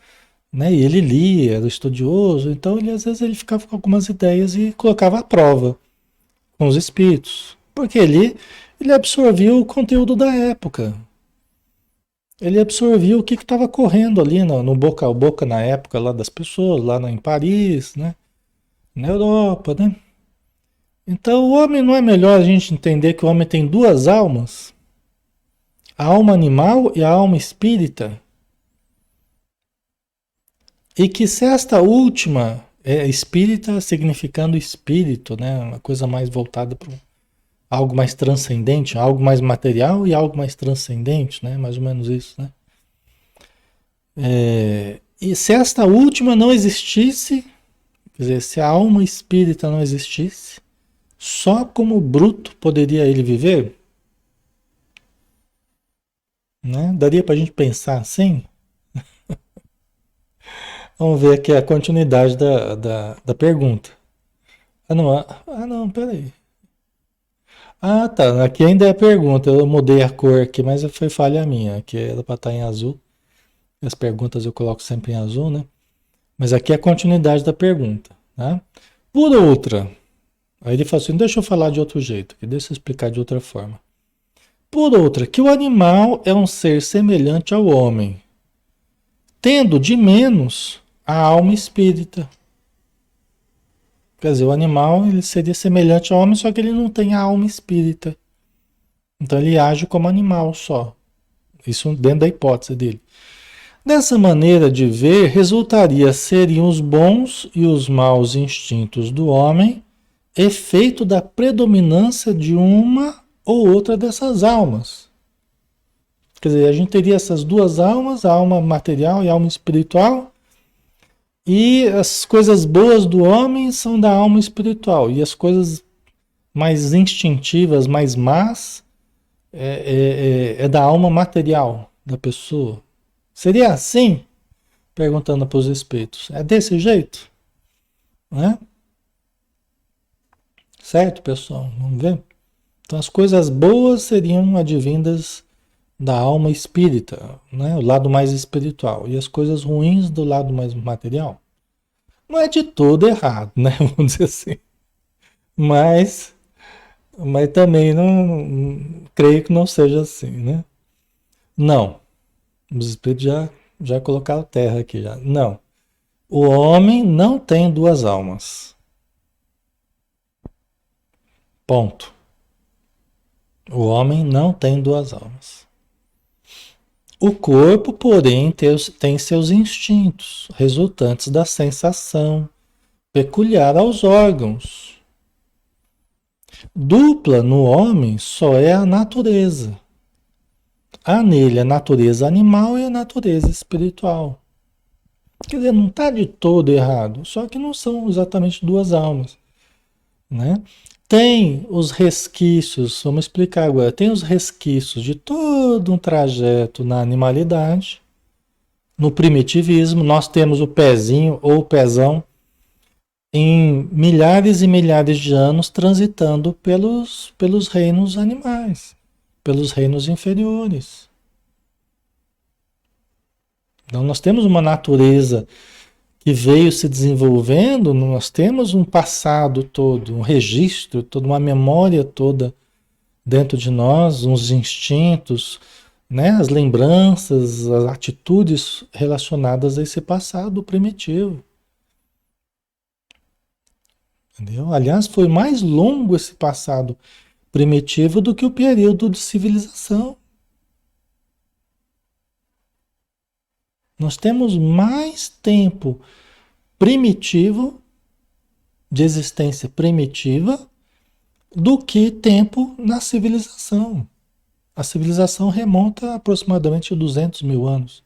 né? E ele lia, era estudioso, então ele às vezes ele ficava com algumas ideias e colocava à prova com os espíritos, porque ele absorvia o conteúdo da época. Ele absorvia o que estava correndo ali no boca a boca na época lá das pessoas, em Paris, né? Na Europa, né? Então, o homem não é melhor a gente entender que o homem tem duas almas? A alma animal e a alma espírita. E que se esta última é espírita significando espírito, né? Uma coisa mais voltada para algo mais transcendente, algo mais material e algo mais transcendente, né? Mais ou menos isso, né? E se esta última não existisse, quer dizer, se a alma espírita não existisse, só como bruto poderia ele viver? Né? Daria para a gente pensar assim? Vamos ver aqui a continuidade da pergunta. Ah, não, peraí. Ah, tá. Aqui ainda é a pergunta. Eu mudei a cor aqui, mas foi falha minha. Aqui era para estar em azul. As perguntas eu coloco sempre em azul, né? Mas aqui é a continuidade da pergunta, né? Por outra, aí ele fala assim, deixa eu falar de outro jeito, aqui, deixa eu explicar de outra forma. Por outra, que o animal é um ser semelhante ao homem, tendo de menos a alma espírita. Quer dizer, o animal ele seria semelhante ao homem, só que ele não tem a alma espírita. Então ele age como animal só. Isso dentro da hipótese dele. Dessa maneira de ver, resultaria serem os bons e os maus instintos do homem efeito da predominância de uma ou outra dessas almas. Quer dizer, a gente teria essas duas almas, a alma material e a alma espiritual, e as coisas boas do homem são da alma espiritual, e as coisas mais instintivas, mais más, é da alma material da pessoa. Seria assim? Perguntando para os espíritos. É desse jeito? Né? Certo, pessoal? Vamos ver? Então, as coisas boas seriam advindas da alma espírita, né? O lado mais espiritual. E as coisas ruins do lado mais material. Não é de todo errado, né? Vamos dizer assim. Mas, mas também creio que não seja assim, né? Não. Os espíritos já colocaram terra aqui já. Não. O homem não tem duas almas. Ponto. O homem não tem duas almas. O corpo, porém, tem seus instintos, resultantes da sensação, peculiar aos órgãos. Dupla no homem só é a natureza. Há nele a natureza animal e a natureza espiritual. Quer dizer, não está de todo errado, só que não são exatamente duas almas, né? Tem os resquícios, vamos explicar agora, tem os resquícios de todo um trajeto na animalidade, no primitivismo, nós temos o pezinho ou o pezão em milhares e milhares de anos transitando pelos reinos animais, pelos reinos inferiores. Então nós temos uma natureza que veio se desenvolvendo, nós temos um passado todo, um registro, toda uma memória toda dentro de nós, uns instintos, né, as lembranças, as atitudes relacionadas a esse passado primitivo. Entendeu? Aliás, foi mais longo esse passado primitivo do que o período de civilização. Nós temos mais tempo primitivo, de existência primitiva, do que tempo na civilização. A civilização remonta a aproximadamente 200 mil anos.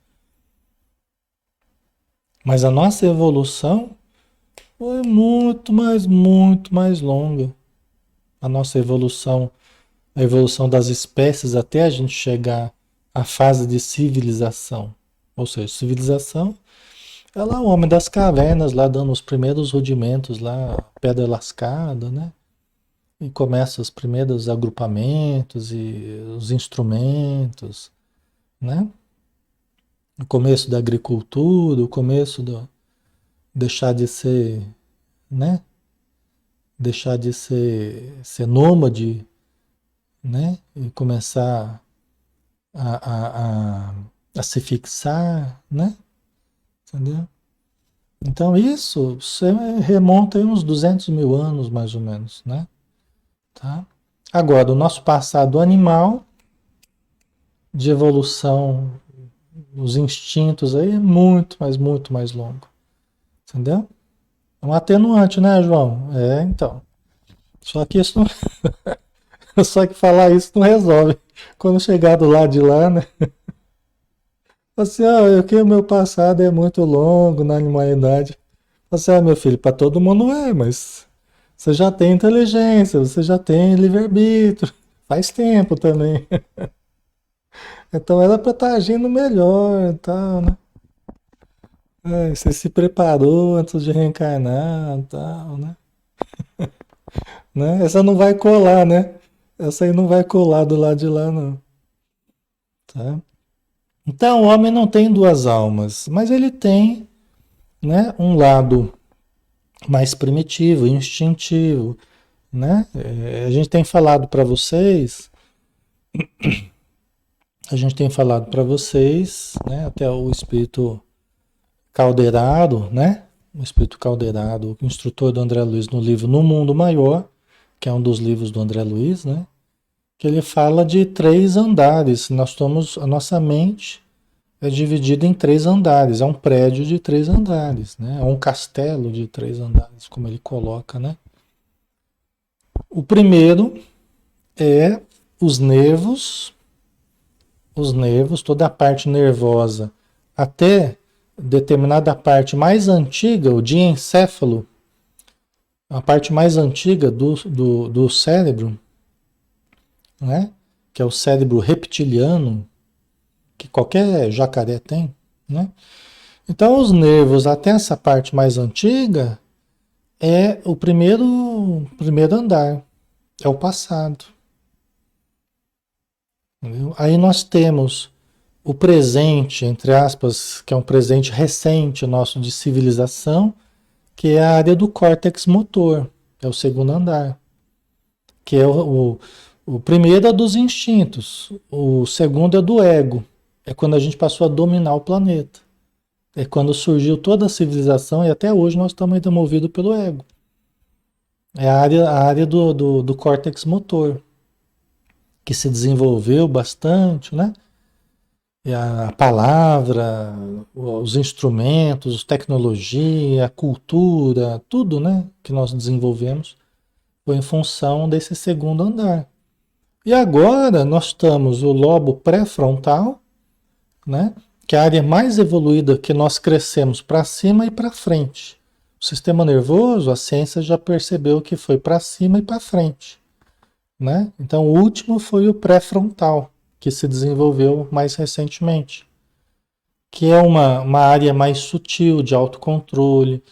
Mas a nossa evolução foi muito mais longa. A nossa evolução, a evolução das espécies até a gente chegar à fase de civilização. Ou seja, civilização é lá o homem das cavernas, lá dando os primeiros rudimentos, lá, pedra lascada, né? E começa os primeiros agrupamentos e os instrumentos, né? O começo da agricultura, o começo do deixar de ser, né? Deixar de ser nômade, né? E começar a, a, a se fixar, né? Entendeu? Então isso você remonta aí uns 200 mil anos, mais ou menos, né? Tá? Agora, o nosso passado animal de evolução, os instintos aí é muito mais longo. Entendeu? É um atenuante, né, João? É, então. Só que isso não, só que falar isso não resolve. Quando chegar do lado de lá, né? Assim, ah, que o meu passado é muito longo na animalidade. Assim, ah, meu filho, para todo mundo é, mas você já tem inteligência, você já tem livre-arbítrio. Faz tempo também. Então era para estar agindo melhor e tal, né? É, você se preparou antes de reencarnar e tal, né? Essa não vai colar, né? Essa aí não vai colar do lado de lá, não. Tá? Então, o homem não tem duas almas, mas ele tem, né, um lado mais primitivo, instintivo, né? A gente tem falado para vocês, né, até o espírito Calderaro, né? O espírito Calderaro, o instrutor do André Luiz no livro No Mundo Maior, que é um dos livros do André Luiz, né? Que ele fala de três andares. A nossa mente é dividida em três andares. É um prédio de três andares, né? É um castelo de três andares, como ele coloca, né? O primeiro é os nervos, toda a parte nervosa, até determinada parte mais antiga, o diencéfalo, a parte mais antiga do cérebro, né? Que é o cérebro reptiliano, que qualquer jacaré tem, né? Então, os nervos até essa parte mais antiga é o primeiro andar, é o passado. Entendeu? Aí nós temos o presente, entre aspas, que é um presente recente nosso de civilização, que é a área do córtex motor, que é o segundo andar, que é o primeiro é dos instintos, o segundo é do ego, é quando a gente passou a dominar o planeta. É quando surgiu toda a civilização e até hoje nós estamos ainda movidos pelo ego. É a área do córtex motor, que se desenvolveu bastante, né? E a palavra, os instrumentos, tecnologia, a cultura, tudo, né, que nós desenvolvemos foi em função desse segundo andar. E agora nós estamos o lobo pré-frontal, né, que é a área mais evoluída que nós crescemos para cima e para frente. O sistema nervoso, a ciência já percebeu que foi para cima e para frente, né? Então o último foi o pré-frontal, que se desenvolveu mais recentemente, que é uma área mais sutil de autocontrole,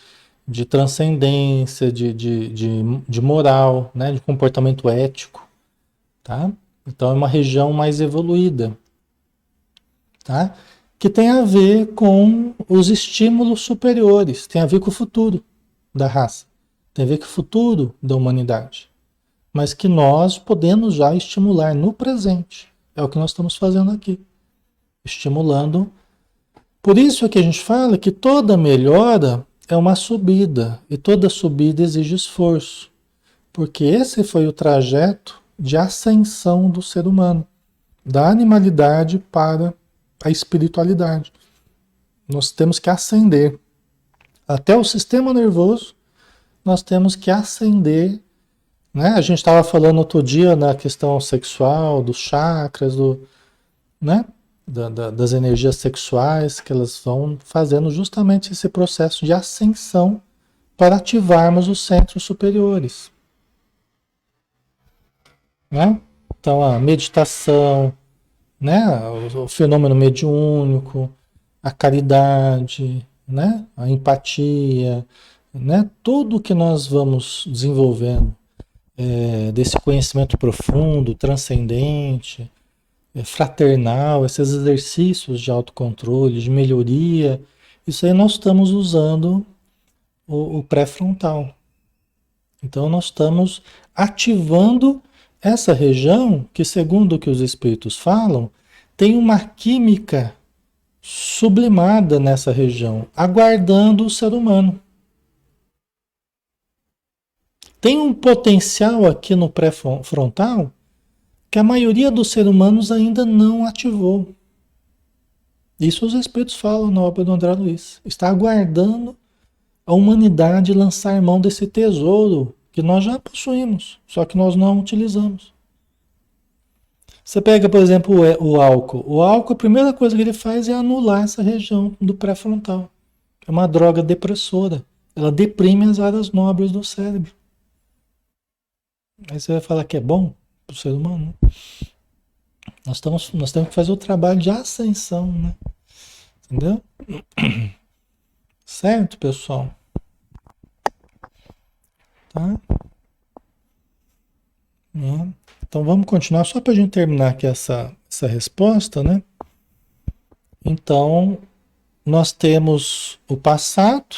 de transcendência, de moral, né? De comportamento ético, tá? Então é uma região mais evoluída, tá? Que tem a ver com os estímulos superiores, tem a ver com o futuro da raça, tem a ver com o futuro da humanidade, mas que nós podemos já estimular no presente. É o que nós estamos fazendo aqui, estimulando. Por isso é que a gente fala que toda melhora é uma subida, e toda subida exige esforço, porque esse foi o trajeto de ascensão do ser humano, da animalidade para a espiritualidade. Nós temos que ascender. Até o sistema nervoso, nós temos que ascender, né? A gente estava falando outro dia na questão sexual, dos chakras, né? Das energias sexuais, que elas vão fazendo justamente esse processo de ascensão para ativarmos os centros superiores, né? Então, a meditação, né? O fenômeno mediúnico, a caridade, né? A empatia, né? Tudo que nós vamos desenvolvendo desse conhecimento profundo, transcendente, fraternal, esses exercícios de autocontrole, de melhoria, isso aí nós estamos usando o pré-frontal. Então nós estamos ativando essa região que, segundo o que os espíritos falam, tem uma química sublimada nessa região, aguardando o ser humano. Tem um potencial aqui no pré-frontal que a maioria dos seres humanos ainda não ativou. Isso os espíritos falam na obra do André Luiz. Está aguardando a humanidade lançar mão desse tesouro que nós já possuímos, só que nós não utilizamos. Você pega, por exemplo, o álcool. O álcool, a primeira coisa que ele faz é anular essa região do pré-frontal. É uma droga depressora. Ela deprime as áreas nobres do cérebro. Aí você vai falar que é bom para o ser humano? Nós temos que fazer o trabalho de ascensão, né? Entendeu? Certo, pessoal? Tá? Então vamos continuar só para a gente terminar aqui essa resposta, né? Então, nós temos o passado,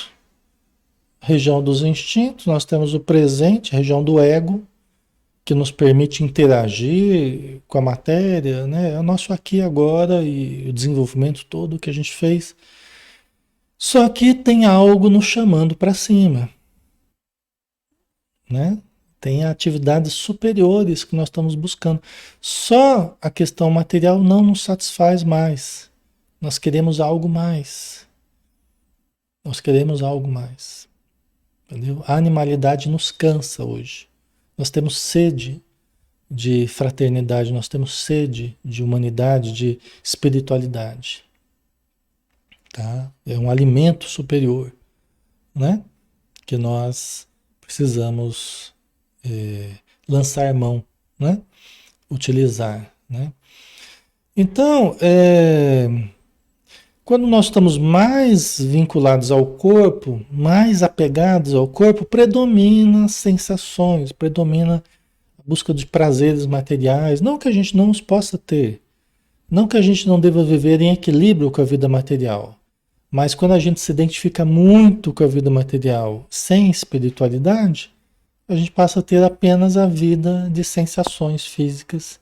região dos instintos, nós temos o presente, região do ego, que nos permite interagir com a matéria, né? É o nosso aqui e agora e o desenvolvimento todo que a gente fez. Só que tem algo nos chamando para cima, né? Tem atividades superiores que nós estamos buscando. Só a questão material não nos satisfaz mais. Nós queremos algo mais. Nós queremos algo mais. Entendeu? A animalidade nos cansa hoje. Nós temos sede de fraternidade, nós temos sede de humanidade, de espiritualidade. Tá? É um alimento superior, né? Que nós precisamos lançar mão, né? Utilizar, né? Então, quando nós estamos mais vinculados ao corpo, mais apegados ao corpo, predomina sensações, predomina a busca de prazeres materiais. Não que a gente não os possa ter, não que a gente não deva viver em equilíbrio com a vida material, mas quando a gente se identifica muito com a vida material sem espiritualidade, a gente passa a ter apenas a vida de sensações físicas,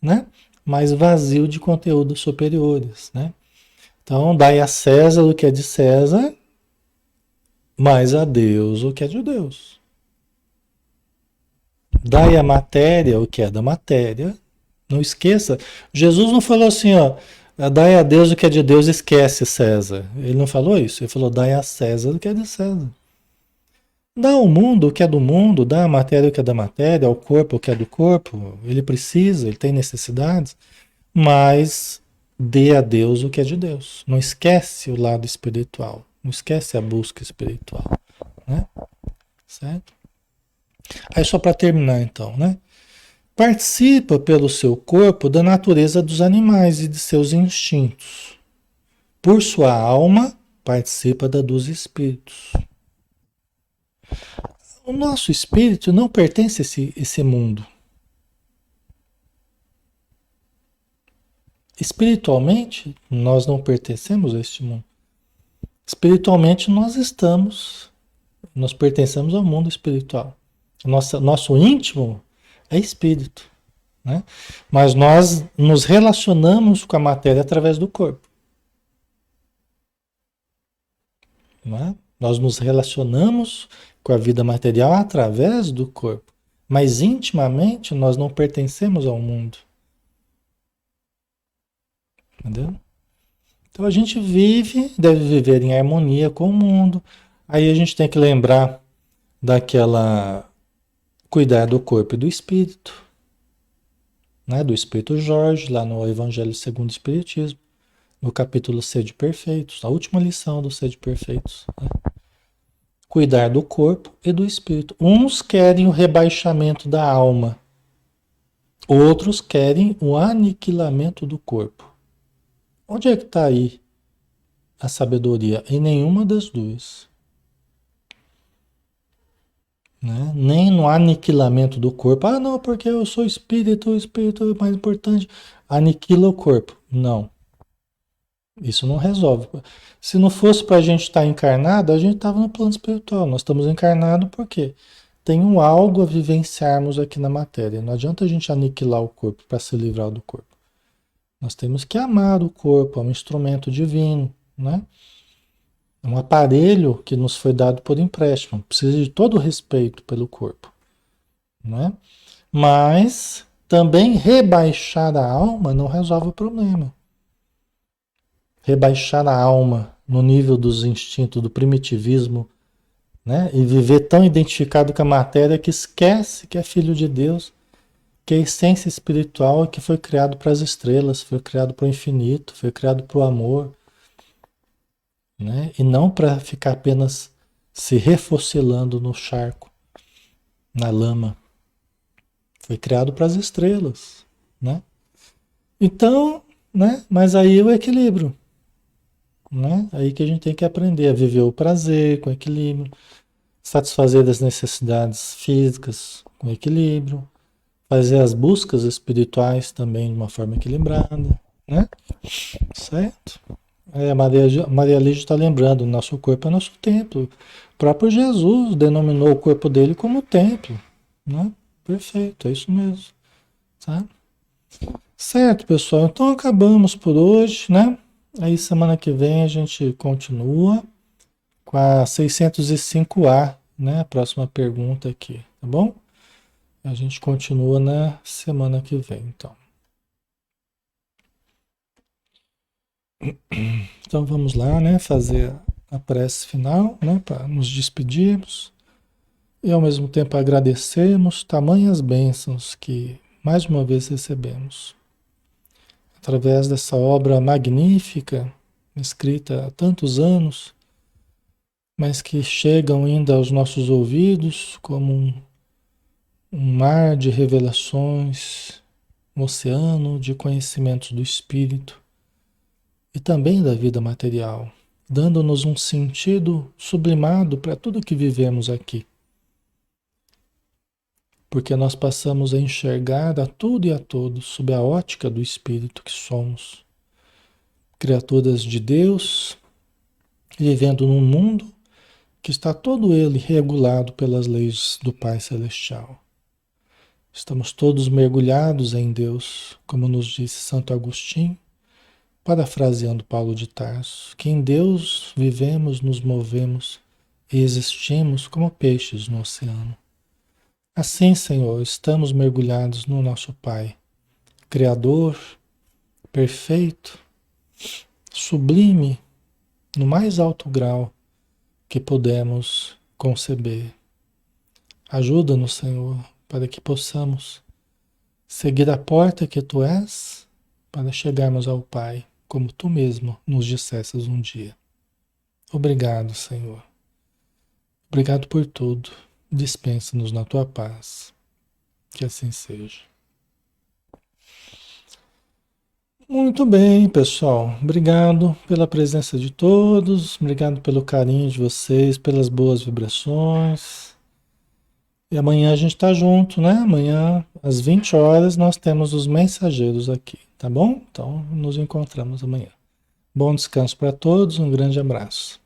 né? Mas vazio de conteúdos superiores, né? Então, dai a César o que é de César, mas a Deus o que é de Deus. Dai a matéria o que é da matéria. Não esqueça, Jesus não falou assim, ó, dai a Deus o que é de Deus, esquece César. Ele não falou isso, ele falou, dai a César o que é de César. Dá ao mundo o que é do mundo, dá a matéria o que é da matéria, ao corpo o que é do corpo. Ele precisa, ele tem necessidades, mas dê a Deus o que é de Deus. Não esquece o lado espiritual, não esquece a busca espiritual, né? Certo? Aí só para terminar então, né? Participa pelo seu corpo da natureza dos animais e de seus instintos. Por sua alma, participa da dos espíritos. O nosso espírito não pertence a esse mundo. Espiritualmente, nós não pertencemos a este mundo. Espiritualmente, nós pertencemos ao mundo espiritual. Nosso íntimo é espírito, né? Mas nós nos relacionamos com a matéria através do corpo. Não é? Nós nos relacionamos com a vida material através do corpo. Mas intimamente nós não pertencemos ao mundo. Entendeu? Então a gente deve viver em harmonia com o mundo. Aí a gente tem que lembrar daquela cuidar do corpo e do espírito, né? Do Espírito Jorge, lá no Evangelho segundo o Espiritismo, no capítulo Sede Perfeitos, a última lição do Sede Perfeitos, né? Cuidar do corpo e do espírito. Uns querem o rebaixamento da alma, outros querem o aniquilamento do corpo. Onde é que está aí a sabedoria? Em nenhuma das duas. Né? Nem no aniquilamento do corpo. Ah, não, porque eu sou espírito, o espírito é mais importante. Aniquila o corpo. Não. Isso não resolve. Se não fosse para a gente estar encarnado, a gente estava no plano espiritual. Nós estamos encarnados porque tem um algo a vivenciarmos aqui na matéria. Não adianta a gente aniquilar o corpo para se livrar do corpo. Nós temos que amar o corpo, é um instrumento divino, né? É um aparelho que nos foi dado por empréstimo. Precisa de todo o respeito pelo corpo, né? Mas também rebaixar a alma não resolve o problema. Rebaixar a alma no nível dos instintos, do primitivismo, né? E viver tão identificado com a matéria que esquece que é filho de Deus, que é a essência espiritual que foi criado para as estrelas, foi criado para o infinito, foi criado para o amor, né? E não para ficar apenas se refocilando no charco, na lama. Foi criado para as estrelas, né? Então, né? Mas aí o equilíbrio, né? Aí que a gente tem que aprender a viver o prazer com equilíbrio, satisfazer as necessidades físicas com equilíbrio, fazer as buscas espirituais também de uma forma equilibrada, né? Certo? Maria Lígia está lembrando, nosso corpo é nosso templo. O próprio Jesus denominou o corpo dele como templo, né? Perfeito, é isso mesmo, tá? Certo, pessoal. Então acabamos por hoje, né? Aí semana que vem a gente continua com a 605A, né? A próxima pergunta aqui, tá bom? A gente continua na semana que vem, então. Então vamos lá, né? Fazer a prece final, né? Para nos despedirmos e ao mesmo tempo agradecermos tamanhas bênçãos que mais uma vez recebemos através dessa obra magnífica, escrita há tantos anos, mas que chegam ainda aos nossos ouvidos como um mar de revelações, um oceano de conhecimentos do espírito e também da vida material, dando-nos um sentido sublimado para tudo que vivemos aqui. Porque nós passamos a enxergar a tudo e a todos sob a ótica do espírito que somos, criaturas de Deus, vivendo num mundo que está todo ele regulado pelas leis do Pai Celestial. Estamos todos mergulhados em Deus, como nos disse Santo Agostinho, parafraseando Paulo de Tarso, que em Deus vivemos, nos movemos e existimos como peixes no oceano. Assim, Senhor, estamos mergulhados no nosso Pai, Criador, perfeito, sublime, no mais alto grau que podemos conceber. Ajuda-nos, Senhor, para que possamos seguir a porta que Tu és, para chegarmos ao Pai, como Tu mesmo nos dissestes um dia. Obrigado, Senhor. Obrigado por tudo. Dispensa-nos na Tua paz. Que assim seja. Muito bem, pessoal. Obrigado pela presença de todos. Obrigado pelo carinho de vocês, pelas boas vibrações. E amanhã a gente tá junto, né? Amanhã, às 20 horas, nós temos os mensageiros aqui, tá bom? Então, nos encontramos amanhã. Bom descanso para todos, um grande abraço.